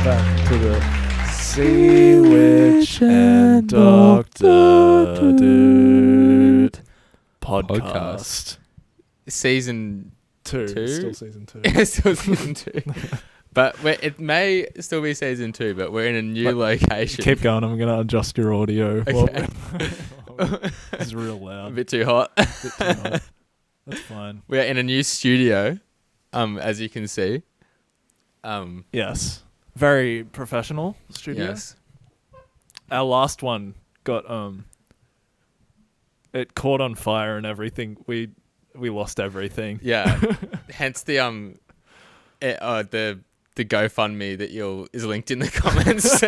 back to the Sea Witch and Dr. Doot podcast. Season two. two? Still season 2. It's still season 2. But it may still be season 2, but we're in a new location. Keep going. I'm going to adjust your audio. Okay. It's real loud. A bit too hot. That's fine. We're in a new studio, as you can see. Yes. Very professional studio. Yes. Our last one got it caught on fire and everything. We lost everything. Yeah. Hence the GoFundMe that is linked in the comments.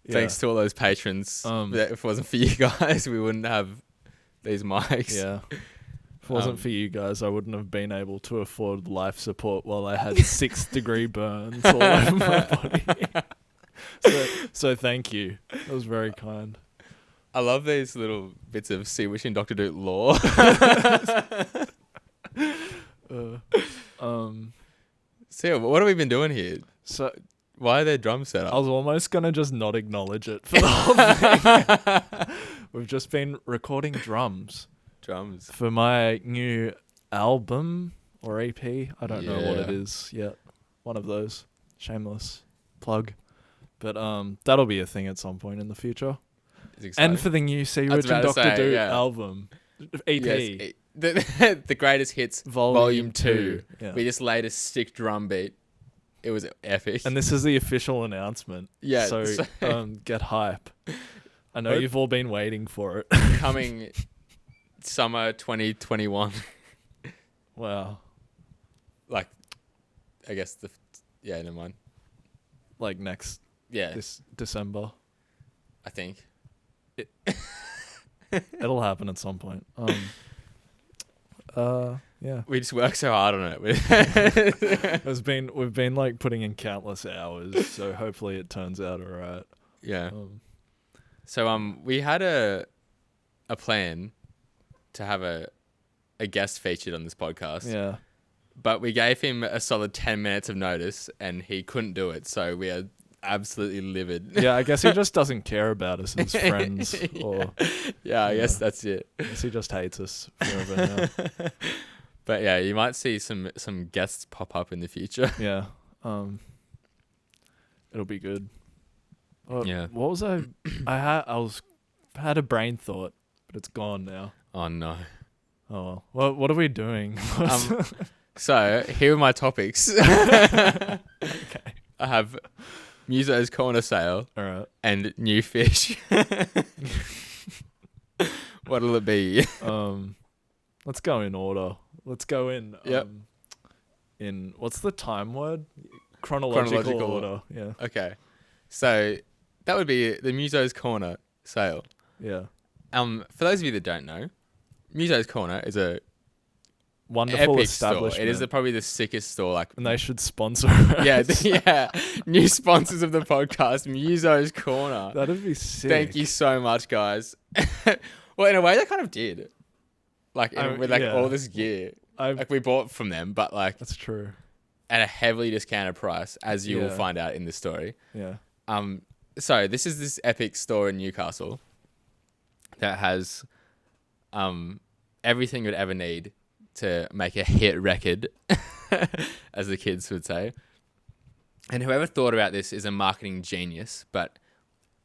Thanks to all those patrons. If it wasn't for you guys, we wouldn't have these mics. Yeah. If it wasn't for you guys, I wouldn't have been able to afford life support while I had 6-degree burns all over my body. So thank you. That was very kind. I love these little bits of Sea Witch and Dr. Doot lore. So what have we been doing here? So why are there drums set up? I was almost going to just not acknowledge it for the whole thing. We've just been recording drums for my new album or EP. I don't know what it is yet. One of those. Shameless plug. But that'll be a thing at some point in the future. And for the new Sea Witch and Dr. Doot album. EP. Yes, the greatest hits volume 2. Yeah. We just laid a sick drum beat. It was epic. And this is the official announcement. Yeah. So get hype. I know you've all been waiting for it. Coming summer 2021. Wow. Like, I guess never mind. Like next this December. I think. It'll happen at some point. Yeah. We just work so hard on it. We've been like putting in countless hours, so hopefully it turns out alright. Yeah. So we had a plan to have a guest featured on this podcast. Yeah. But we gave him a solid 10 minutes of notice and he couldn't do it, so we are absolutely livid. Yeah, I guess he just doesn't care about us as friends. Or I guess that's it. I guess he just hates us forever now. But yeah, you might see some guests pop up in the future. Yeah. It'll be good. Yeah. What was I had a brain thought, but it's gone now. Oh no. Oh well. What are we doing? So here are my topics. Okay. I have Muso's Corner Sale. All right. And new fish. What'll it be? Let's go in order. Let's go in. Yep. In what's the time word? Chronological order. Yeah. Okay. So that would be the Muso's Corner Sale. Yeah. For those of you that don't know, Muso's Corner is a wonderful epic establishment. Store. It is probably the sickest store. And they should sponsor us. Yeah. New sponsors of the podcast, Muso's Corner. That'd be sick. Thank you so much, guys. Well, in a way, they kind of did. Like, with all this gear. We bought from them, but like... That's true. At a heavily discounted price, as you will find out in this story. Yeah. So this is this epic store in Newcastle that has everything you'd ever need to make a hit record, as the kids would say. And whoever thought about this is a marketing genius, but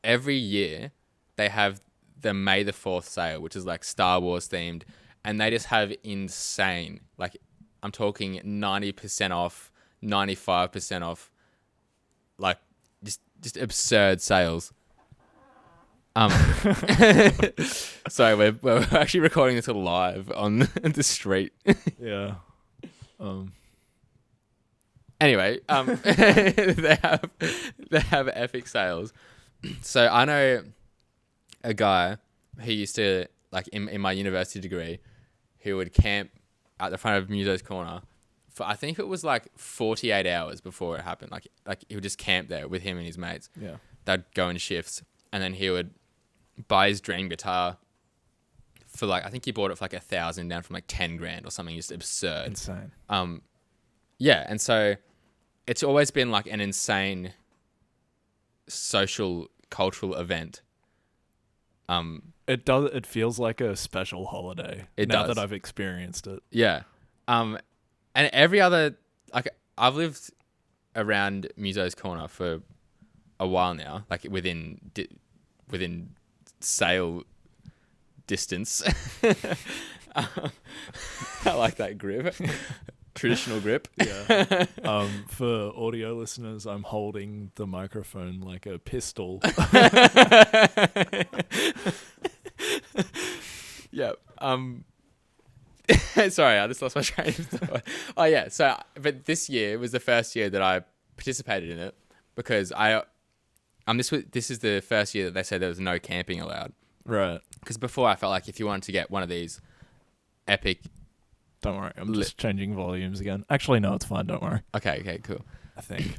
every year they have the May the 4th sale, which is like Star Wars themed, and they just have insane, like I'm talking 90% off, 95% off, like just absurd sales. So we're actually recording this live on the street. Yeah. Anyway, they have epic sales. So I know a guy who used to, like in my university degree, who would camp at the front of Muso's Corner for, I think it was like 48 hours before it happened. Like he would just camp there with him and his mates. Yeah. They'd go in shifts, and then he would buy his dream guitar for like, I think he bought it for like 1,000 down from like 10 grand or something, just absurd. Insane. Yeah. And so it's always been like an insane social cultural event. It feels like a special holiday. It now does. that I've experienced it. Yeah. And every other, like, I've lived around Muso's Corner for a while now, like within sail distance. I like that grip. Traditional grip. Yeah. For audio listeners, I'm holding the microphone like a pistol. Yeah. Sorry, I just lost my train of thought. Oh yeah. So, but this year was the first year that I participated in it because this is the first year that they said there was no camping allowed. Right. Because before I felt like if you wanted to get one of these epic. Don't worry, I'm just changing volumes again. Actually, no, it's fine. Don't worry. Okay, cool. I think.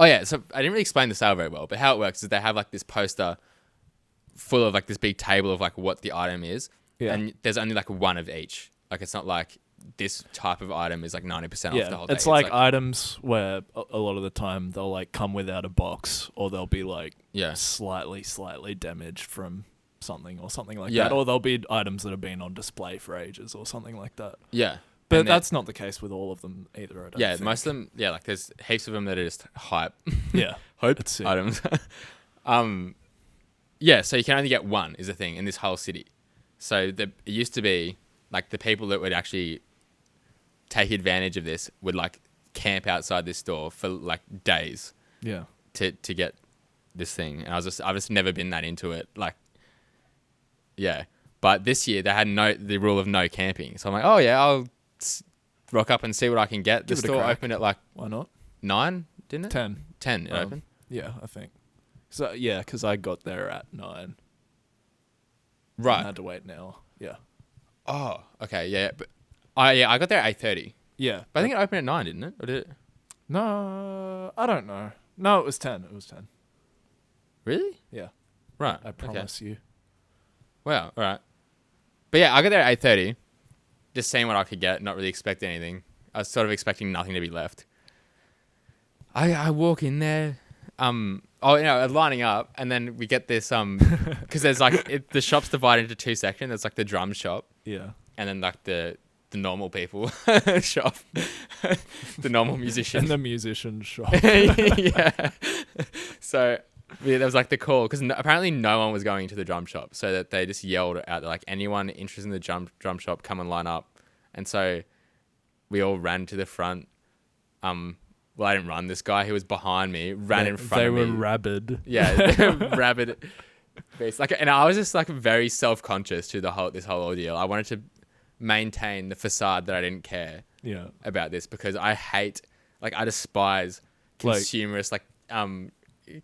Oh yeah, so I didn't really explain the sale very well, but how it works is they have like this poster full of like this big table of like what the item is, and there's only like one of each. Like it's not like this type of item is like 90% off the whole thing. It's like items where a lot of the time they'll like come without a box, or they'll be like slightly damaged from something or something like that, or there'll be items that have been on display for ages or something like that. Yeah. But that's not the case with all of them either, I don't think. Most of them, like there's heaps of them that are just hype. Yeah. Hope items. So you can only get one is the thing in this whole city. So it used to be like the people that would actually take advantage of this would like camp outside this store for like days. Yeah. To get this thing. And I've just never been that into it. Like, yeah. But this year they had the rule of no camping. So I'm like, oh yeah, I'll rock up and see what I can get. The store opened at like, why not? 9, didn't it? 10. 10 it opened. Yeah, I think. So yeah, because I got there at 9. Right. I had to wait an hour. Yeah. Oh, okay, yeah. But I got there at 8:30. Yeah. But I think it opened at 9, didn't it? Or did it? No, I don't know. No, it was 10. It was 10. Really? Yeah. Right. I promise you. Wow. All right. But yeah, I got there at 8:30, just seeing what I could get, not really expecting anything. I was sort of expecting nothing to be left. I walk in there, lining up, and then we get this because there's like the shop's divided into 2 sections. There's like the drum shop, yeah, and then like the normal people shop, the normal musician, and the musician shop. Yeah. So there was like the call because apparently no one was going into the drum shop, so that they just yelled out like anyone interested in the drum shop, come and line up. And so we all ran to the front. Well, I didn't run. This guy who was behind me ran in front of me. They were rabid. Yeah, rabid. And I was just like very self-conscious to this whole ordeal. I wanted to maintain the facade that I didn't care about this because I despise consumerist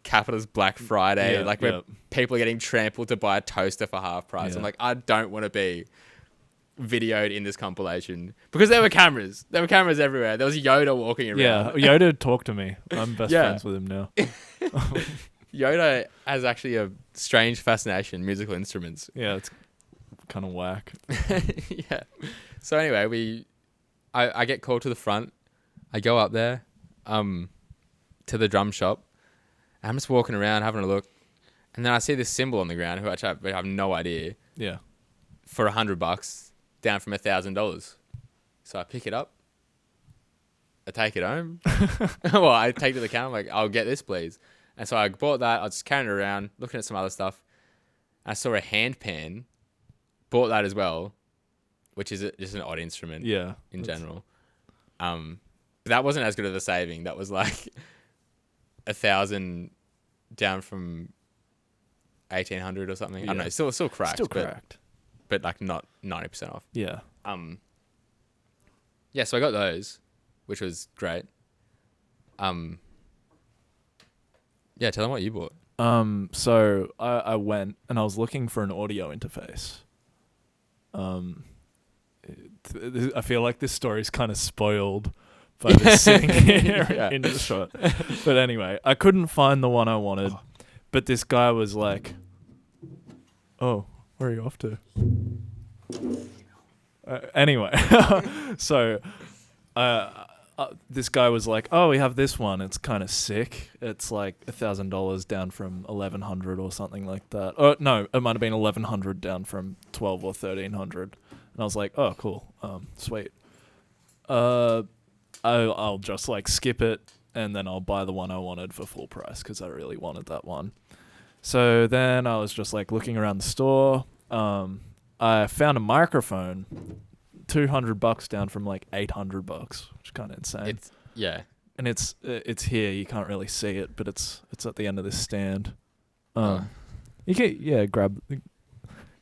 capitalist Black Friday, where people are getting trampled to buy a toaster for half price. I'm like, I don't want to be videoed in this compilation because there were cameras. There were cameras everywhere. There was Yoda walking around. Yeah, Yoda talked to me. I'm best friends with him now. Yoda has actually a strange fascination, musical instruments. Yeah, it's kind of whack. Yeah. So anyway, I get called to the front. I go up there, to the drum shop. I'm just walking around having a look, and then I see this symbol on the ground, which I have no idea. Yeah. For $100, down from $1,000. So I pick it up. I take it home. Well, I take it to the counter. I'm like, I'll get this, please. And so I bought that. I was just carrying it around, looking at some other stuff. I saw a hand pan. Bought that as well, which is just an odd instrument. Yeah. In general. But that wasn't as good of a saving. That was like 1,000 down from 1,800 or something. Yeah. I don't know. Still cracked. Still cracked. But like not 90% off. Yeah. Yeah, so I got those, which was great. Yeah, tell them what you bought. So I went and I was looking for an audio interface. I feel like this story's kind of spoiled by this sitting here in the shot. But anyway, I couldn't find the one I wanted. But this guy was like, "Oh, where are you off to?" Anyway, so I this guy was like, "Oh, we have this one. It's kind of sick. It's like $1,000 down from 1,100 or something like that. Oh no, it might have been 1,100 down from 12 or 1,300." And I was like, "Oh, cool, sweet. I'll just like skip it, and then I'll buy the one I wanted for full price because I really wanted that one." So then I was just like looking around the store. I found a microphone, $200 down from like $800, which is kind of insane. And it's here. You can't really see it, but it's at the end of this stand. You can grab.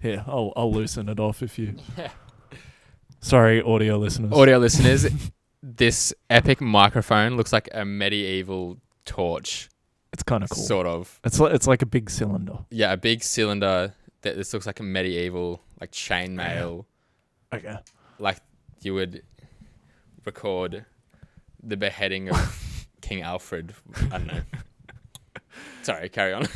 Here, I'll loosen it off if you. Yeah. Sorry, audio listeners. This epic microphone looks like a medieval torch. It's kind of cool. Sort of. It's like a big cylinder. Yeah, a big cylinder. This looks like a medieval, like chainmail. Okay. Like you would record the beheading of King Alfred. I don't know. Sorry, carry on.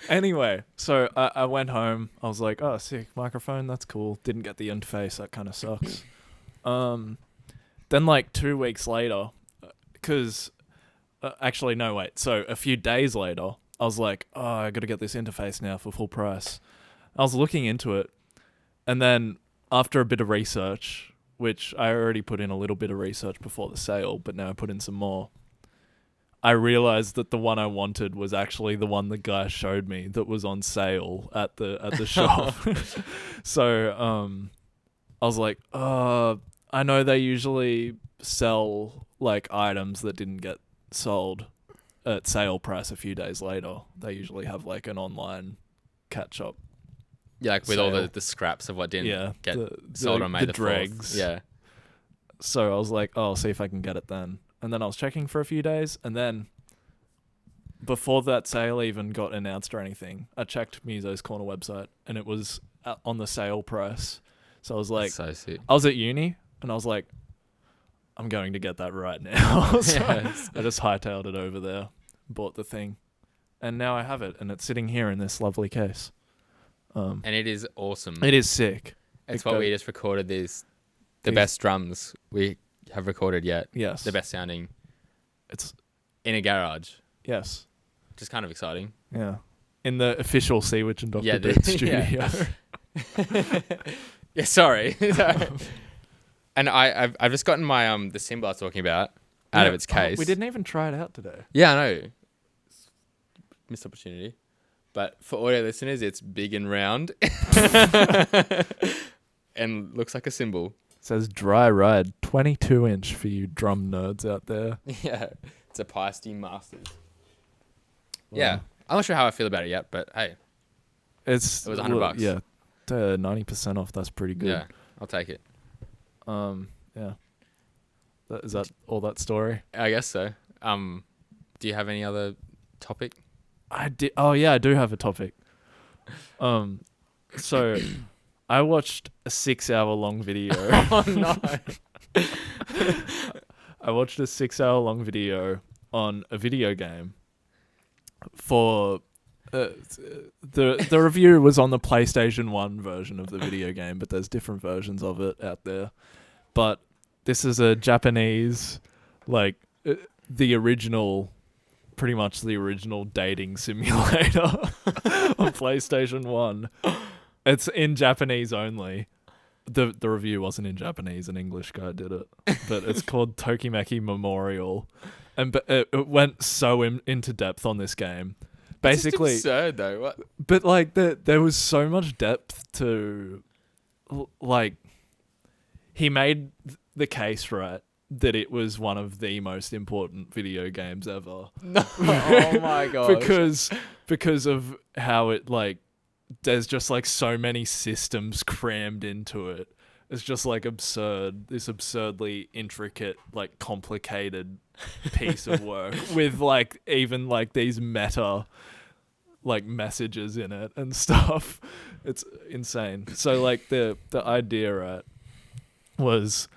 Anyway, so I went home. I was like, "Oh, sick microphone. That's cool." Didn't get the interface. That kind of sucks. Then like 2 weeks later, because actually no, wait. So a few days later, I was like, "Oh, I got to get this interface now for full price." I was looking into it, and then after a bit of research, which I already put in a little bit of research before the sale, but now I put in some more, I realized that the one I wanted was actually the one the guy showed me that was on sale at the shop. So I was like, I know they usually sell like items that didn't get sold at sale price a few days later. They usually have like an online catch up. Yeah, like with all the scraps of what didn't get sold on May the dregs. 4th. Yeah. So I was like, "Oh, I'll see if I can get it then." And then I was checking for a few days, and then before that sale even got announced or anything, I checked Muso's Corner website, and it was on the sale price. So I was like, so sick. I was at uni, and I was like, I'm going to get that right now. So I just hightailed it over there, bought the thing, and now I have it, and it's sitting here in this lovely case. And it is awesome. It is sick. It's what we just recorded. The best drums we have recorded yet. Yes. The best sounding. It's in a garage. Yes. Which is kind of exciting. Yeah. In the official Sea Witch and Dr. Doot studio. Yeah, sorry. And I've just gotten my the cymbal I was talking about out of its case. We didn't even try it out today. Yeah, I know. Missed opportunity. But for audio listeners, it's big and round. And looks like a cymbal. It says Dry Ride 22-inch for you drum nerds out there. Yeah. It's a Piesty Masters. Wow. Yeah. I'm not sure how I feel about it yet, but hey. It was $100. Yeah. 90% off. That's pretty good. Yeah. I'll take it. Yeah. Is that all that story? I guess so. Do you have any other topic? I did. Oh yeah, I do have a topic. So I watched a 6-hour-long video. Oh no! I watched a 6-hour-long video on a video game. For the review was on the PlayStation 1 version of the video game, but there's different versions of it out there. But this is a Japanese, like the original. Pretty much the original dating simulator on PlayStation 1. It's in Japanese only. The review wasn't in Japanese, an English guy did it. But it's called Tokimeki Memorial. And it went so into depth on this game. Basically, it's absurd though. What? But like there was so much depth to like he made the case, right, that it was one of the most important video games ever. No. Oh my god. because of how it like there's just like so many systems crammed into it. It's just like absurd. This absurdly intricate, like complicated piece of work with like even like these meta like messages in it and stuff. It's insane. So like the idea, right, was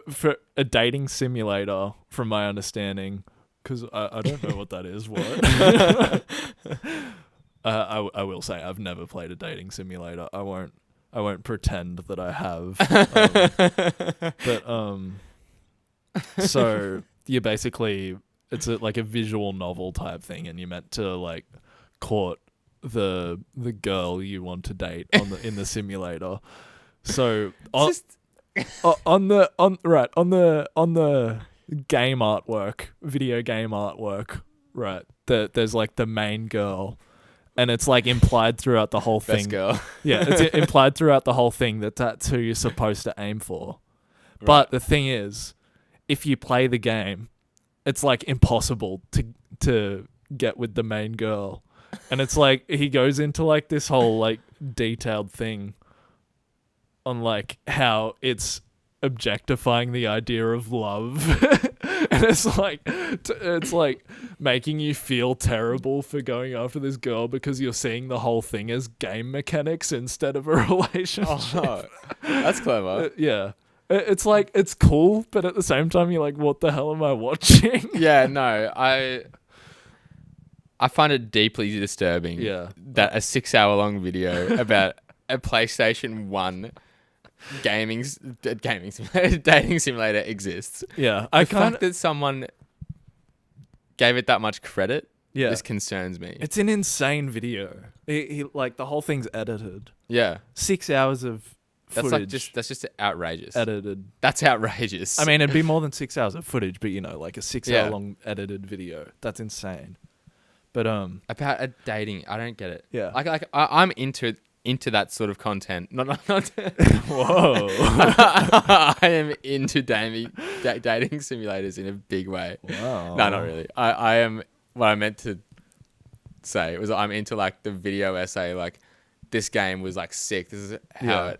for a dating simulator, from my understanding, because I don't know what that is. What? I will say I've never played a dating simulator. I won't pretend that I have. But So you basically, like a visual novel type thing, and you're meant to like court the girl you want to date in the simulator. So on the game artwork, video game artwork, right? There's like the main girl, and it's like implied throughout the whole thing. Best girl. Yeah, it's implied throughout the whole thing that that's who you're supposed to aim for. Right. But the thing is, if you play the game, it's like impossible to get with the main girl. And it's like he goes into like this whole like detailed thing on like how it's objectifying the idea of love. And it's like making you feel terrible for going after this girl because you're seeing the whole thing as game mechanics instead of a relationship. Oh, that's clever. Yeah. It's like, it's cool, but at the same time, you're like, what the hell am I watching? Yeah, no, I find it deeply disturbing that a 6-hour-long video about a PlayStation 1 dating simulator exists. Yeah. The fact that someone gave it that much credit just concerns me. It's an insane video. He like, the whole thing's edited. Yeah. 6 hours of footage. That's just outrageous. Edited. That's outrageous. I mean, it'd be more than 6 hours of footage, but you know, like a 6-hour long edited video. That's insane. But about a dating, I don't get it. Yeah. I'm into that sort of content. Not Whoa. I am into dating simulators in a big way. Wow. No, not really. I am. What I meant to say was I'm into like the video essay. Like, this game was like sick. This is how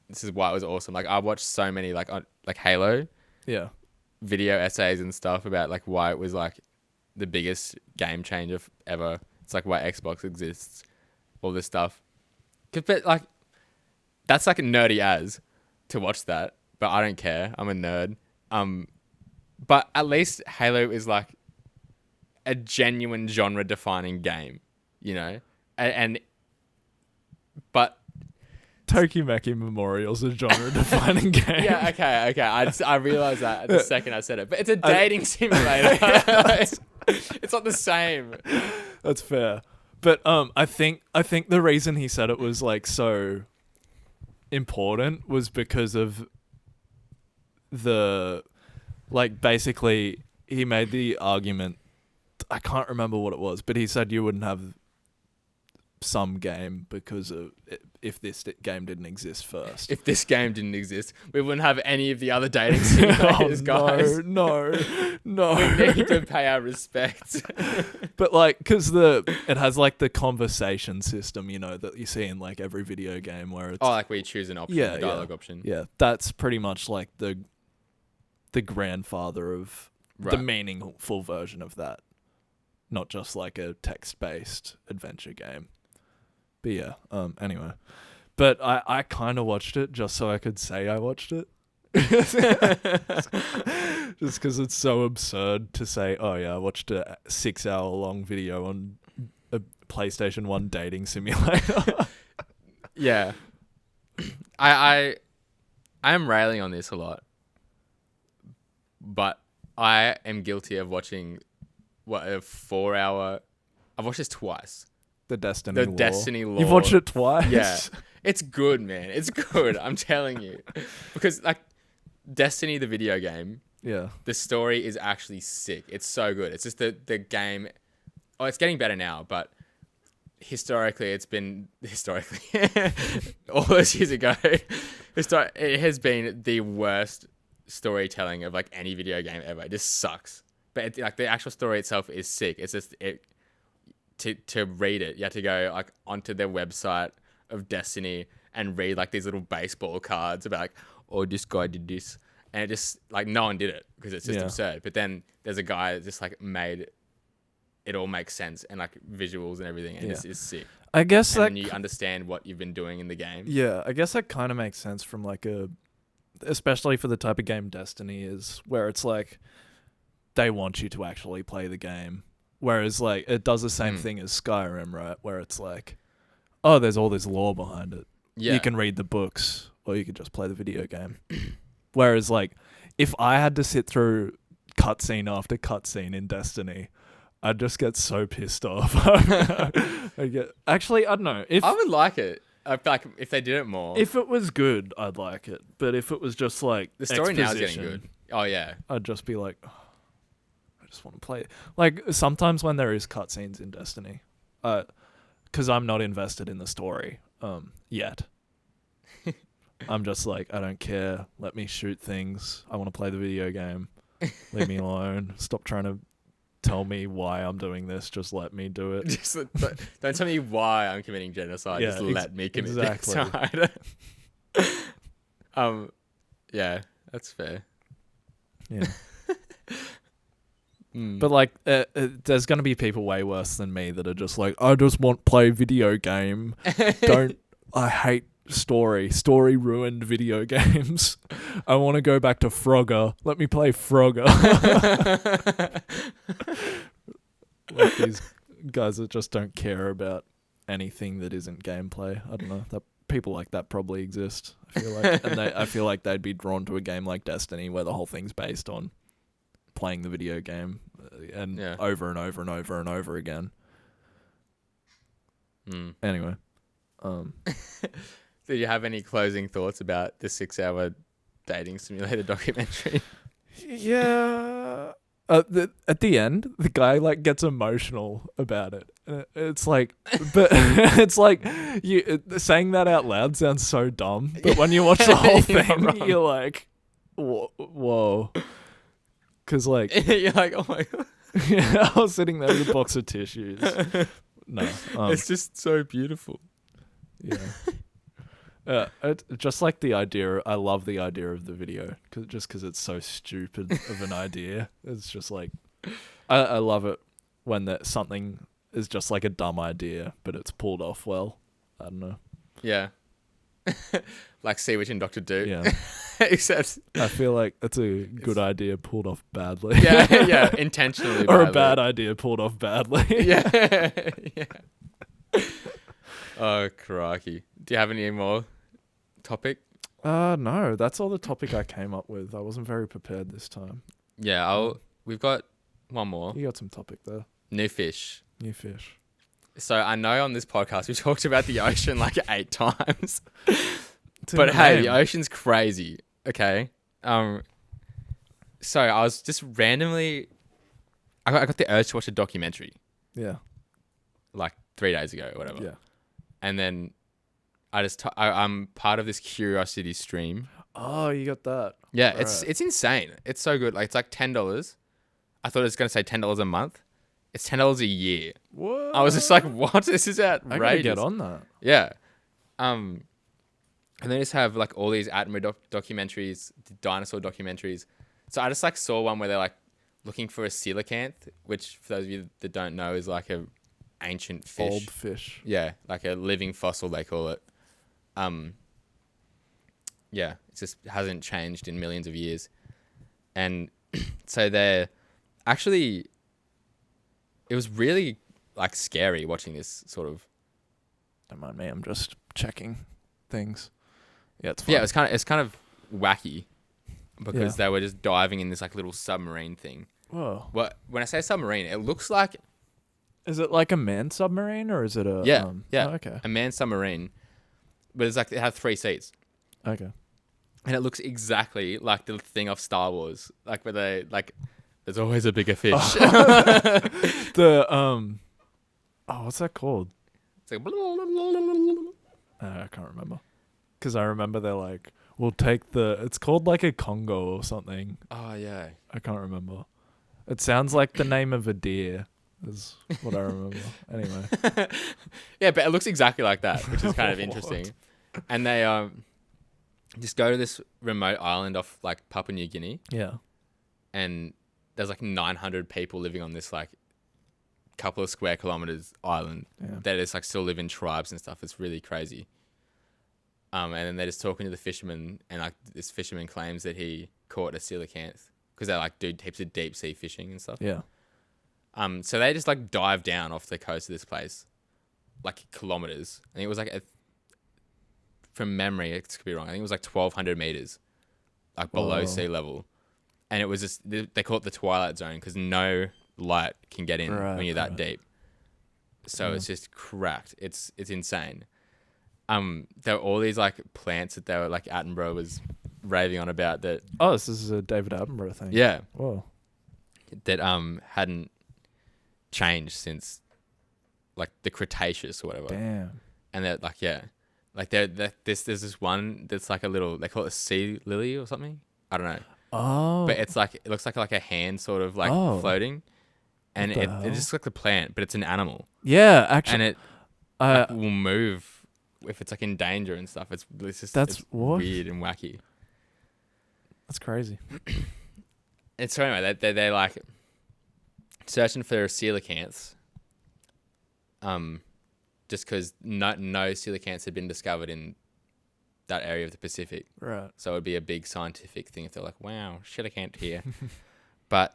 this is why it was awesome. Like, I watched so many like Halo. Yeah. Video essays and stuff about like why it was like the biggest game changer ever. It's like why Xbox exists. All this stuff. But like, that's like a nerdy as to watch that, but I don't care. I'm a nerd. But at least Halo is like a genuine genre-defining game, you know. But Tokimeki Memorial's a genre-defining game. Yeah, okay. I realized that at the second I said it, but it's a dating simulator. It's not the same. That's fair. But I think the reason he said it was like so important was because of the, like, basically he made the argument, I can't remember what it was, but he said you wouldn't have some game because of if this game didn't exist first. If this game didn't exist, we wouldn't have any of the other dating simulators, guys. No. We need to pay our respects. But like, because it has like the conversation system, you know, that you see in like every video game where it's like where you choose an option, a dialogue option. Yeah, that's pretty much like the grandfather of the meaningful version of that, not just like a text-based adventure game. But yeah, anyway. But I kind of watched it just so I could say I watched it. Just because it's so absurd to say, oh yeah, I watched a 6-hour-long video on a PlayStation 1 dating simulator. Yeah. I am railing on this a lot. But I am guilty of watching, a 4-hour... I've watched this twice. The Destiny Lore. You've watched it twice? Yeah. It's good, man. It's good. I'm telling you. Because, like, Destiny, the video game, the story is actually sick. It's so good. It's just the game... Oh, it's getting better now, but historically, all those years ago, it has been the worst storytelling of, like, any video game ever. It just sucks. But, the actual story itself is sick. It's just... To read it, you have to go like onto their website of Destiny and read like these little baseball cards about like, oh, this guy did this, and it just like no one did it because it's just absurd. But then there's a guy that just like made it all make sense and like visuals and everything, and it's sick. I guess and you understand what you've been doing in the game. Yeah, I guess that kind of makes sense from like especially for the type of game Destiny is, where it's like they want you to actually play the game. Whereas, like, it does the same thing as Skyrim, right? Where it's like, oh, there's all this lore behind it. Yeah. You can read the books, or you can just play the video game. Whereas, like, if I had to sit through cutscene after cutscene in Destiny, I'd just get so pissed off. Actually, I don't know. I would like it. I feel like if they did it more. If it was good, I'd like it. But if it was just like the story now is getting good. Oh yeah. I'd just be like, oh, I just want to play it. Like sometimes when there is cutscenes in Destiny, because I'm not invested in the story yet. I'm just like, I don't care. Let me shoot things. I want to play the video game. Leave me alone. Stop trying to tell me why I'm doing this. Just let me do it. Just don't tell me why I'm committing genocide. Yeah, just let me commit genocide. Yeah, that's fair. Yeah. But like, there's gonna be people way worse than me that are just like, I just want play video game. I hate story ruined video games. I want to go back to Frogger. Let me play Frogger. Like these guys that just don't care about anything that isn't gameplay. I don't know, that people like that probably exist, I feel like. And I feel like they'd be drawn to a game like Destiny where the whole thing's based on playing the video game and over and over and over and over again. Anyway, did you have any closing thoughts about the 6-hour dating simulator documentary? Yeah. At the end, the guy like gets emotional about it. It's like, but it's like you saying that out loud sounds so dumb. But when you watch the whole thing, you're like, whoa. Because like, you're like, oh my god. Yeah, I was sitting there with a box of tissues. No, it's just so beautiful. Yeah. Just like the idea, I love the idea of the video because it's so stupid of an idea. It's just like, I love it when that something is just like a dumb idea, but it's pulled off well. I don't know. Yeah. Like Sea Witch and Dr. Doot. Yeah. Except I feel like that's a good idea pulled off badly. Yeah, intentionally badly. Or a bad idea pulled off badly. Yeah. Oh, crikey. Do you have any more topic? No, that's all the topic I came up with. I wasn't very prepared this time. Yeah, we've got one more. You got some topic there. New fish. So I know on this podcast we talked about the ocean like 8 times. But hey, the ocean's crazy. Okay. So I was just randomly I got the urge to watch a documentary. Yeah. Like 3 days ago or whatever. Yeah. And then I'm part of this curiosity stream. Oh, you got that. Yeah, right. It's insane. It's so good. Like it's like $10. I thought it was going to say $10 a month. It's $10 a year. What? I was just like, what? This is outrageous. I gotta get on that. Yeah. And they just have like all these Atmo documentaries, dinosaur documentaries. So I just like saw one where they're like looking for a coelacanth, which for those of you that don't know is like a ancient fish. Old fish. Yeah, like a living fossil they call it. Yeah, it just hasn't changed in millions of years. And so they're actually, it was really like scary watching this sort of. Don't mind me, I'm just checking things. Yeah, it's fine. Yeah, it's kind of wacky because they were just diving in this like little submarine thing. Whoa. When I say submarine, it looks like. Is it like a manned submarine or is it a? Yeah. Oh, okay. A manned submarine, but it's like it has 3 seats. Okay. And it looks exactly like the thing off Star Wars, like where they like. There's always a bigger fish. What's that called? It's like. I can't remember. Because I remember they're like, we'll take it's called like a Congo or something. Oh, yeah. I can't remember. It sounds like the name of a deer is what I remember. Anyway. Yeah, but it looks exactly like that, which is kind of interesting. And they just go to this remote island off like Papua New Guinea. Yeah. And there's like 900 people living on this like couple of square kilometers island that is like still live in tribes and stuff. It's really crazy. And then they're just talking to the fisherman, and like this fisherman claims that he caught a coelacanth because they like do heaps of deep sea fishing and stuff. Yeah. So they just like dive down off the coast of this place, like kilometers. I think it was like from memory, it could be wrong. I think it was like 1,200 meters, like below sea level. and it was just they call it the twilight zone because no light can get in when you're that deep. So it's just cracked. It's insane. There were all these like plants that they were like Attenborough was raving on about that. Oh, this is a David Attenborough thing. Yeah. Whoa. That hadn't changed since like the Cretaceous or whatever. Damn. And they're like there's this one that's like a little, they call it a sea lily or something. I don't know. Oh. But it's like, it looks like a hand sort of like floating. And it just looks like a plant, but it's an animal. Yeah, actually. And it like, will move if it's like in danger and stuff. It's just it's weird and wacky. That's crazy. And so anyway, they're like searching for coelacanths. Just because no coelacanths had been discovered in that area of the Pacific. Right. So it would be a big scientific thing if they're like, wow, coelacanth here. But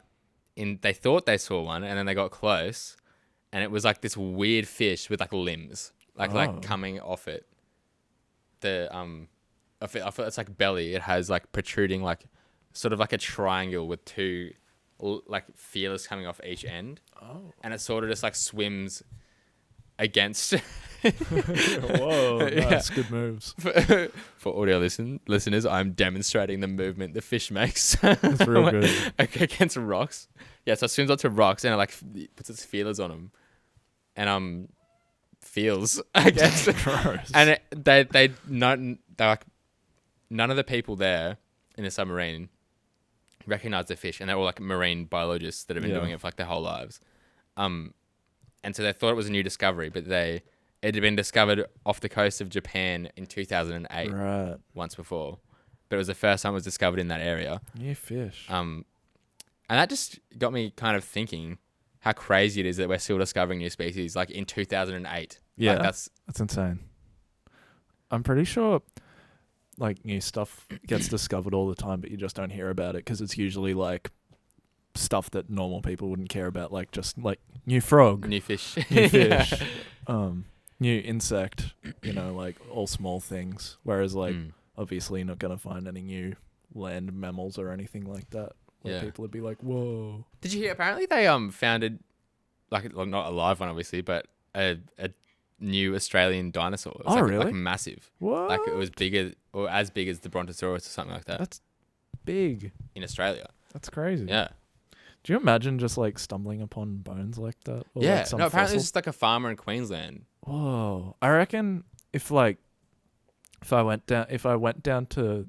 they thought they saw one, and then they got close, and it was like this weird fish with like limbs, like coming off it. Off its like belly, it has like protruding like sort of like a triangle with two like feelers coming off each end. Oh. And it sort of just like swims against. Whoa, nice, good moves. For audio listeners, I'm demonstrating the movement the fish makes. That's real good. Against rocks. Yeah, so it swims onto rocks and it like puts its feelers on them, and feels, I guess. Gross. And they're like, none of the people there in the submarine recognize the fish, and they're all like marine biologists that have been doing it for like their whole lives. And so they thought it was a new discovery, but it had been discovered off the coast of Japan in 2008. Right. Once before. But it was the first time it was discovered in that area. New fish. And that just got me kind of thinking how crazy it is that we're still discovering new species like in 2008. Yeah. Like, that's insane. I'm pretty sure like new stuff gets discovered all the time, but you just don't hear about it because it's usually like stuff that normal people wouldn't care about, like just like new frog, new fish, new insect, like all small things. Whereas like obviously you're not gonna find any new land mammals or anything like that. Where people would be like, whoa. Did you hear? Apparently they founded like not a live one obviously, but a new Australian dinosaur. It was really? Like massive. What? Like it was bigger or as big as the Brontosaurus or something like that. That's big in Australia. That's crazy. Yeah. Do you imagine just like stumbling upon bones like that? Or yeah. Like some no, apparently fossil? it's just like a farmer in Queensland. Whoa. I reckon if I went down to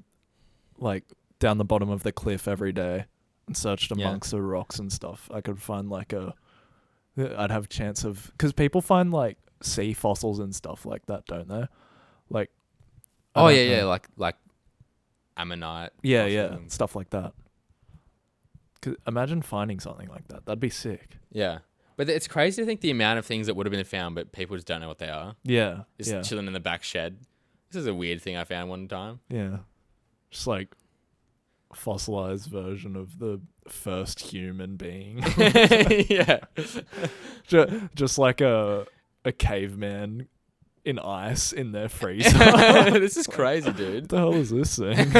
like down the bottom of the cliff every day and searched amongst the rocks and stuff, I could find like I'd have a chance of, because people find like sea fossils and stuff like that, don't they? Like, like ammonite. Yeah, stuff like that. 'Cause imagine finding something like that. That'd be sick. Yeah. But it's crazy to think the amount of things that would have been found, but people just don't know what they are. Yeah. Just chilling in the back shed. This is a weird thing I found one time. Yeah. Just like fossilized version of the first human being. Yeah. Just like a caveman in ice in their freezer. This is crazy, dude. What the hell is this thing?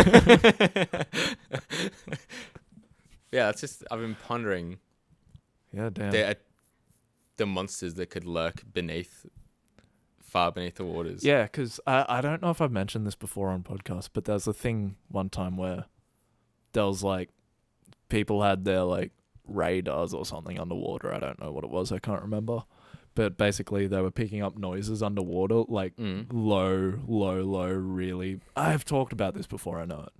Yeah, it's just, I've been pondering. Yeah, damn. The monsters that could lurk far beneath the waters. Yeah, because I don't know if I've mentioned this before on podcast, but there's a thing one time where there was like people had their like radars or something underwater. I don't know what it was. I can't remember. But basically they were picking up noises underwater, like low, really. I've talked about this before, I know it.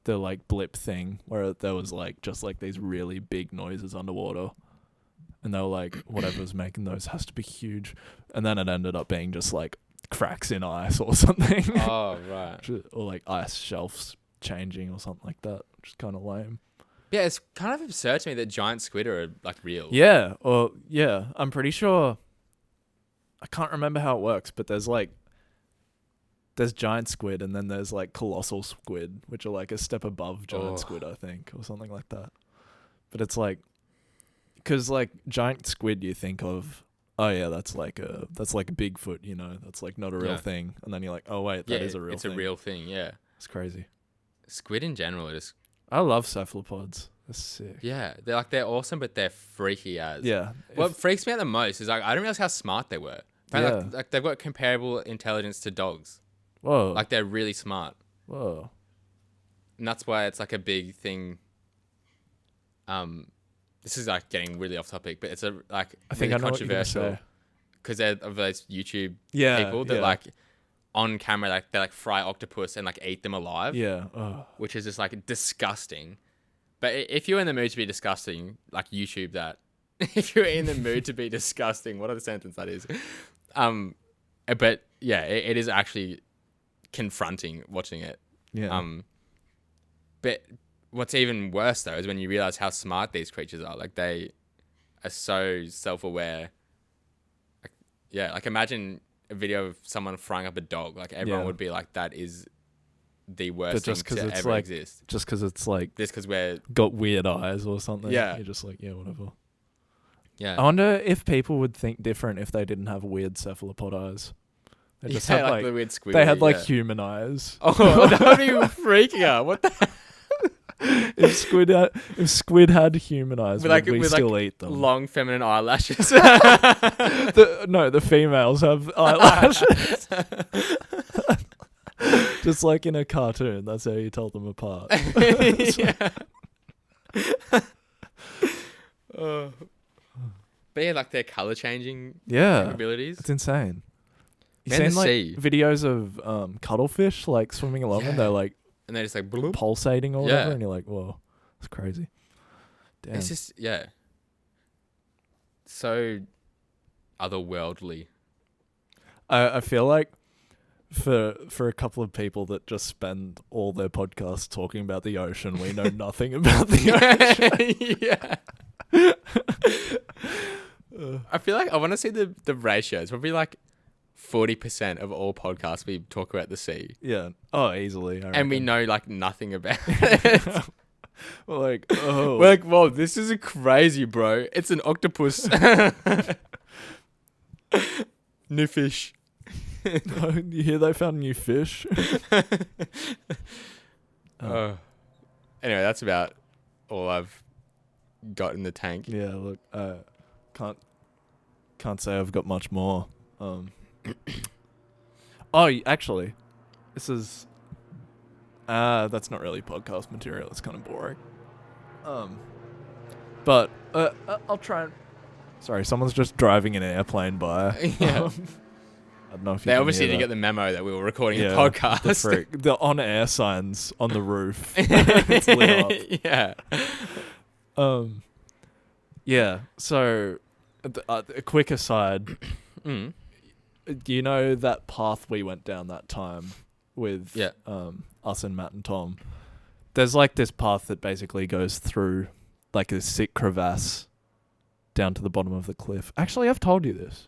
The like blip thing where there was like just like these really big noises underwater. And they were like, whatever's making those has to be huge. And then it ended up being just like cracks in ice or something. Oh, right. Or like ice shelves changing or something like that, which is kind of lame. Yeah, it's kind of absurd to me that giant squid are like real. Yeah, I'm pretty sure. I can't remember how it works, but there's giant squid and then there's like colossal squid, which are like a step above giant squid, I think, or something like that. But it's like, because like giant squid, you think of, oh yeah, that's like a Bigfoot, that's like not a real thing, and then you're like, oh wait, that is a real thing. It's a real thing, yeah. It's crazy. Squid in general are just I love cephalopods. That's sick. Yeah, they're awesome, but they're freaky as. Yeah. What freaks me out the most is like I didn't realize how smart they were. Apparently, like they've got comparable intelligence to dogs. Whoa. Like they're really smart. Whoa. And that's why it's like a big thing. This is like getting really off topic, but it's I think really controversial because they're of those YouTube people that like on camera like they like fry octopus and like eat them alive. Yeah. Oh. Which is just like disgusting. But if you're in the mood to be disgusting, like YouTube that. If you're in the mood to be disgusting, what a sentence that is. But yeah, it is actually confronting watching it. Yeah. But what's even worse though is when you realize how smart these creatures are. Like they are so self-aware. Like imagine a video of someone frying up a dog. Like everyone would be like, that is the worst thing to ever exist. Just because it's like just because we're got weird eyes or something. Yeah, you're just like, yeah, whatever. Yeah. I wonder if people would think different if they didn't have weird cephalopod eyes. They just had like the weird squid. They had like human eyes. Oh, that would be freaking out. What the? If squid had human eyes, would we still eat them? Long feminine eyelashes. The females have eyelashes. Just like in a cartoon, that's how you tell them apart. But yeah, like their color changing capabilities. It's insane. You've seen like videos of cuttlefish like swimming along and they're like just like bloop. Pulsating or whatever, and you're like, whoa, that's crazy. Damn. It's just so otherworldly. I feel like for a couple of people that just spend all their podcasts talking about the ocean, we know nothing about the ocean. I feel like I want to see the ratios. Probably like 40% of all podcasts we talk about the sea. Yeah. Oh, easily. And we know like nothing about it. We're like, whoa, this is crazy, bro. It's an octopus. New fish. You hear they found new fish? Anyway, that's about all I've got in the tank. Yeah, look, can't say I've got much more. Actually, this is that's not really podcast material. It's kind of boring. But I'll try and. Sorry, someone's just driving an airplane by. Yeah. I don't know if they obviously didn't get the memo that we were recording a podcast. The on-air signs on the roof. It's lit up. Yeah. Yeah. So, a quick aside. Do you know that path we went down that time with us and Matt and Tom? There's like this path that basically goes through like this sick crevasse down to the bottom of the cliff. Actually, I've told you this.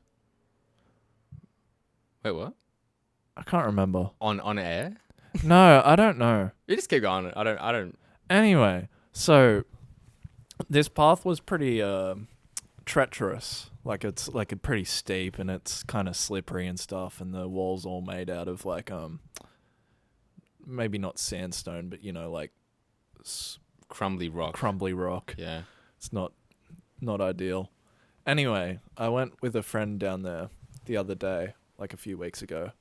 Wait, what? I can't remember. On air? No, I don't know. You just keep going. I don't. Anyway, so this path was pretty treacherous. Like it's like a pretty steep and it's kind of slippery and stuff, and the wall's all made out of like maybe not sandstone, but you know, like crumbly rock. Yeah. It's not ideal. Anyway, I went with a friend down there the other day, like a few weeks ago,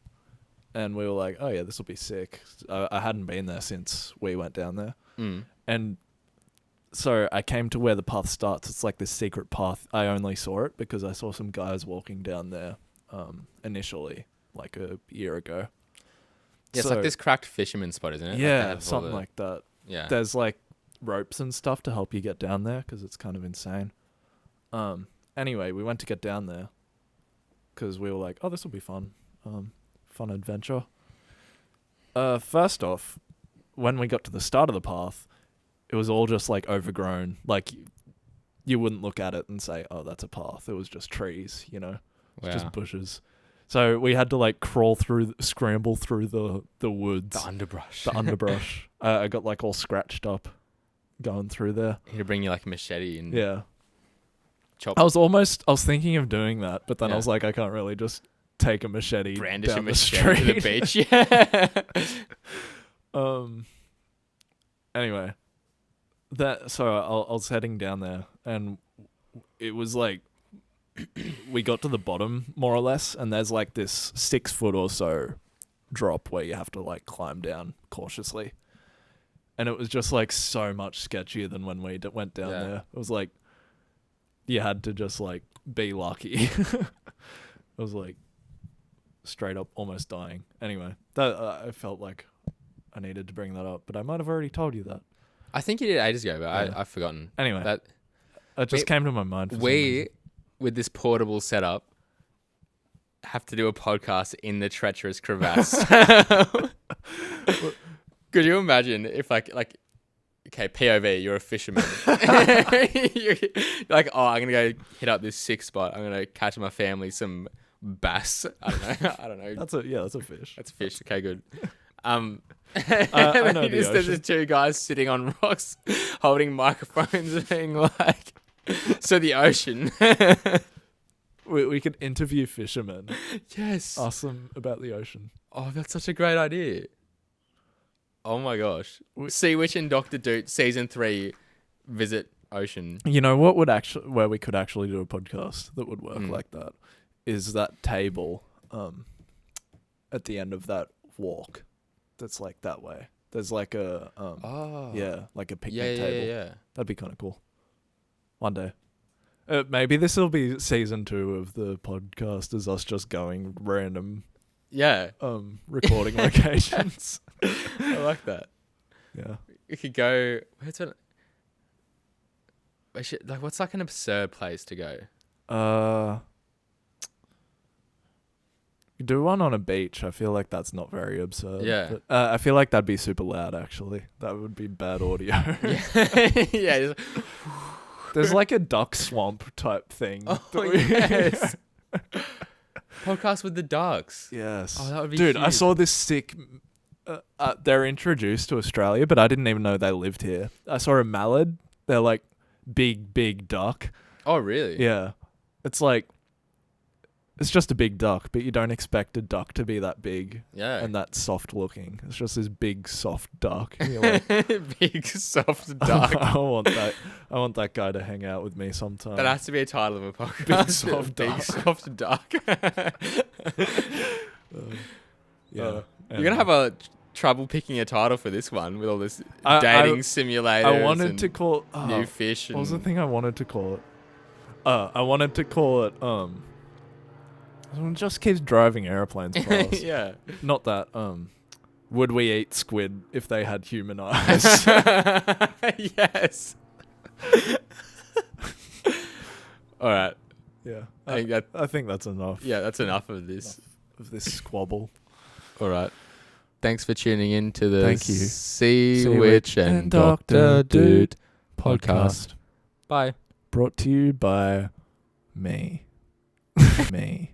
and we were like, oh yeah, this will be sick. I hadn't been there since we went down there. And so I came to where the path starts. It's like this secret path. I only saw it because I saw some guys walking down there initially, like a year ago. Yeah, it's like this cracked fisherman spot, isn't it? Yeah, like something like that. Yeah. There's like ropes and stuff to help you get down there because it's kind of insane. Anyway, we went to get down there because we were like, oh, this will be fun. Fun adventure. First off, when we got to the start of the path, it was all just like overgrown. Like you wouldn't look at it and say, oh, that's a path. It was just trees, you know, just bushes. So we had to like scramble through the woods. The underbrush. I got like all scratched up going through there. You need to bring you like a machete and chop. I was thinking of doing that, but then I was like, I can't really just take a machete, brandish down a machete to the beach. Anyway, So I was heading down there, and it was like we got to the bottom more or less, and there's like this 6 foot or so drop where you have to like climb down cautiously, and it was just like so much sketchier than when we went down there. It was like you had to just like be lucky. It was like straight up almost dying. Anyway, that I felt like I needed to bring that up, but I might have already told you that. I think you did ages ago, but I've forgotten. Anyway, that it just came to my mind. With this portable setup, have to do a podcast in the treacherous crevasse. Could you imagine if like okay, POV, you're a fisherman. You're like, oh, I'm gonna go hit up this 6 spot. I'm gonna catch my family some bass. I don't know. That's a fish. That's a fish. Okay, good. I know the there's just 2 guys sitting on rocks, holding microphones, and being like, "So the ocean." We could interview fishermen. Yes. Ask them about the ocean. Oh, that's such a great idea. Oh my gosh. Sea Witch and Dr. Doot season 3 visit ocean. You know what would where we could actually do a podcast that would work like that is that table at the end of that walk that's like that way. There's like a like a picnic table. Yeah. That'd be kind of cool. One day. Maybe this will be season 2 of the podcast, is us just going random recording locations. I like that. Yeah. We could go what's like an absurd place to go? Do one on a beach. I feel like that's not very absurd. Yeah. But, I feel like that'd be super loud, actually. That would be bad audio. Yeah. There's like a duck swamp type thing. Oh, yes. Podcast with the ducks. Yes. Oh, that would be Dude, huge. I saw this sick... they're introduced to Australia, but I didn't even know they lived here. I saw a mallard. They're like big duck. Oh, really? Yeah. It's like... It's just a big duck, but you don't expect a duck to be that big and that soft looking. It's just this big soft duck. And you're like, big soft duck. I want that guy to hang out with me sometime. That has to be a title of a podcast. Big soft duck. Big soft duck. Yeah. You're gonna have a trouble picking a title for this one with all this dating simulators. I wanted to call new fish. What was the thing I wanted to call it? I wanted to call it Someone just keeps driving airplanes past. Yeah. Not that. Would we eat squid if they had human eyes? Yes. All right. Yeah. I think that's enough. Yeah, that's enough of this. Enough of this squabble. All right. Thanks for tuning in to the Thank you. Sea Witch and Dr. Doot podcast. Bye. Brought to you by me. Me.